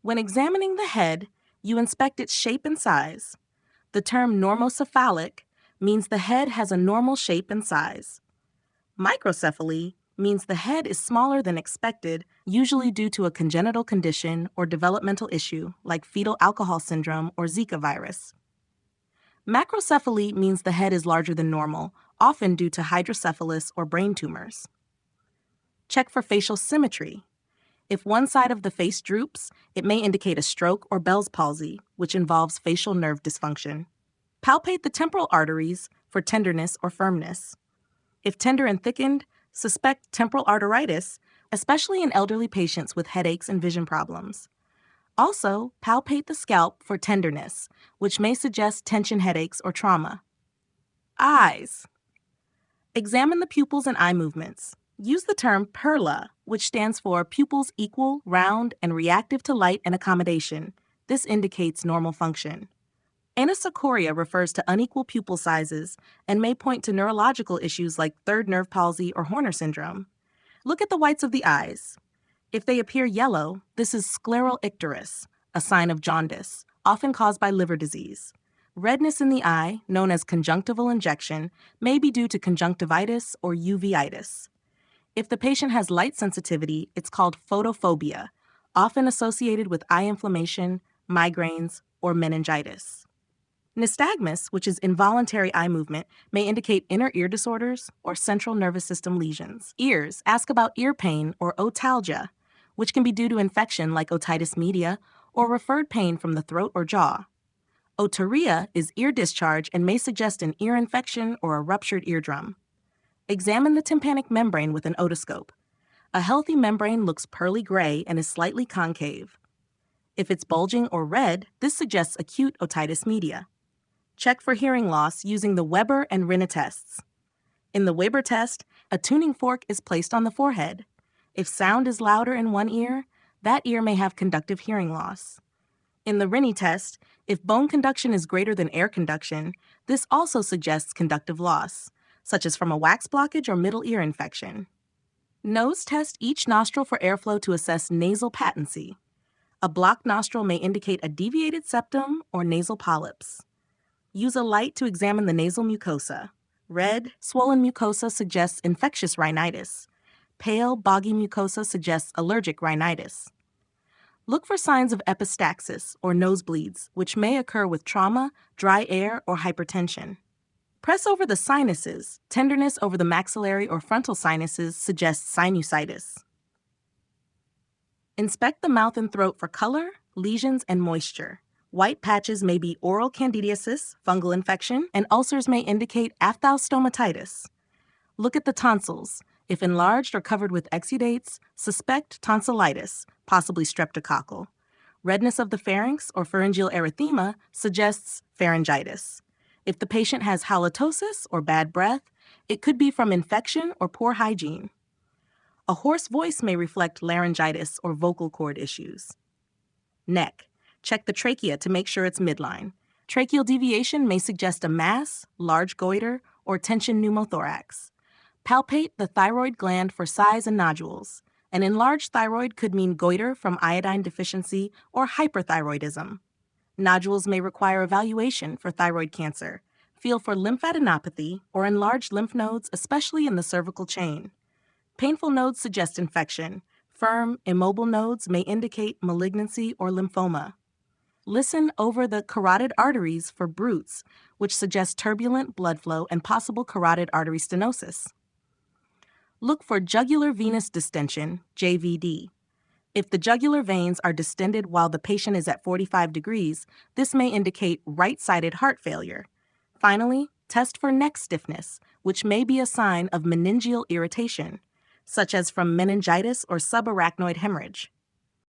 When examining the head, you inspect its shape and size. The term normocephalic means the head has a normal shape and size. Microcephaly means the head is smaller than expected, usually due to a congenital condition or developmental issue like fetal alcohol syndrome or Zika virus. Macrocephaly means the head is larger than normal, often due to hydrocephalus or brain tumors. Check for facial symmetry. If one side of the face droops, it may indicate a stroke or Bell's palsy, which involves facial nerve dysfunction. Palpate the temporal arteries for tenderness or firmness. If tender and thickened, suspect temporal arteritis, especially in elderly patients with headaches and vision problems. Also, palpate the scalp for tenderness, which may suggest tension headaches or trauma. Eyes. Examine the pupils and eye movements. Use the term PERLA, which stands for pupils equal, round, and reactive to light and accommodation. This indicates normal function. Anisocoria refers to unequal pupil sizes and may point to neurological issues like third nerve palsy or Horner syndrome. Look at the whites of the eyes. If they appear yellow, this is scleral icterus, a sign of jaundice, often caused by liver disease. Redness in the eye, known as conjunctival injection, may be due to conjunctivitis or uveitis. If the patient has light sensitivity, it's called photophobia, often associated with eye inflammation, migraines, or meningitis. Nystagmus, which is involuntary eye movement, may indicate inner ear disorders or central nervous system lesions. Ears, ask about ear pain or otalgia, which can be due to infection like otitis media or referred pain from the throat or jaw. Otorrhea is ear discharge and may suggest an ear infection or a ruptured eardrum. Examine the tympanic membrane with an otoscope. A healthy membrane looks pearly gray and is slightly concave. If it's bulging or red, this suggests acute otitis media. Check for hearing loss using the Weber and Rinne tests. In the Weber test, a tuning fork is placed on the forehead. If sound is louder in one ear, that ear may have conductive hearing loss. In the Rinne test, if bone conduction is greater than air conduction, this also suggests conductive loss, such as from a wax blockage or middle ear infection. Nose test each nostril for airflow to assess nasal patency. A blocked nostril may indicate a deviated septum or nasal polyps. Use a light to examine the nasal mucosa. Red, swollen mucosa suggests infectious rhinitis. Pale, boggy mucosa suggests allergic rhinitis. Look for signs of epistaxis or nosebleeds, which may occur with trauma, dry air, or hypertension. Press over the sinuses. Tenderness over the maxillary or frontal sinuses suggests sinusitis. Inspect the mouth and throat for color, lesions, and moisture. White patches may be oral candidiasis, fungal infection, and ulcers may indicate aphthostomatitis. Look at the tonsils. If enlarged or covered with exudates, suspect tonsillitis, possibly streptococcal. Redness of the pharynx or pharyngeal erythema suggests pharyngitis. If the patient has halitosis or bad breath, it could be from infection or poor hygiene. A hoarse voice may reflect laryngitis or vocal cord issues. Neck. Check the trachea to make sure it's midline. Tracheal deviation may suggest a mass, large goiter, or tension pneumothorax. Palpate the thyroid gland for size and nodules. An enlarged thyroid could mean goiter from iodine deficiency or hyperthyroidism. Nodules may require evaluation for thyroid cancer. Feel for lymphadenopathy or enlarged lymph nodes, especially in the cervical chain. Painful nodes suggest infection. Firm, immobile nodes may indicate malignancy or lymphoma. Listen over the carotid arteries for bruits, which suggest turbulent blood flow and possible carotid artery stenosis. Look for jugular venous distension, JVD. If the jugular veins are distended while the patient is at 45 degrees, this may indicate right-sided heart failure. Finally, test for neck stiffness, which may be a sign of meningeal irritation, such as from meningitis or subarachnoid hemorrhage.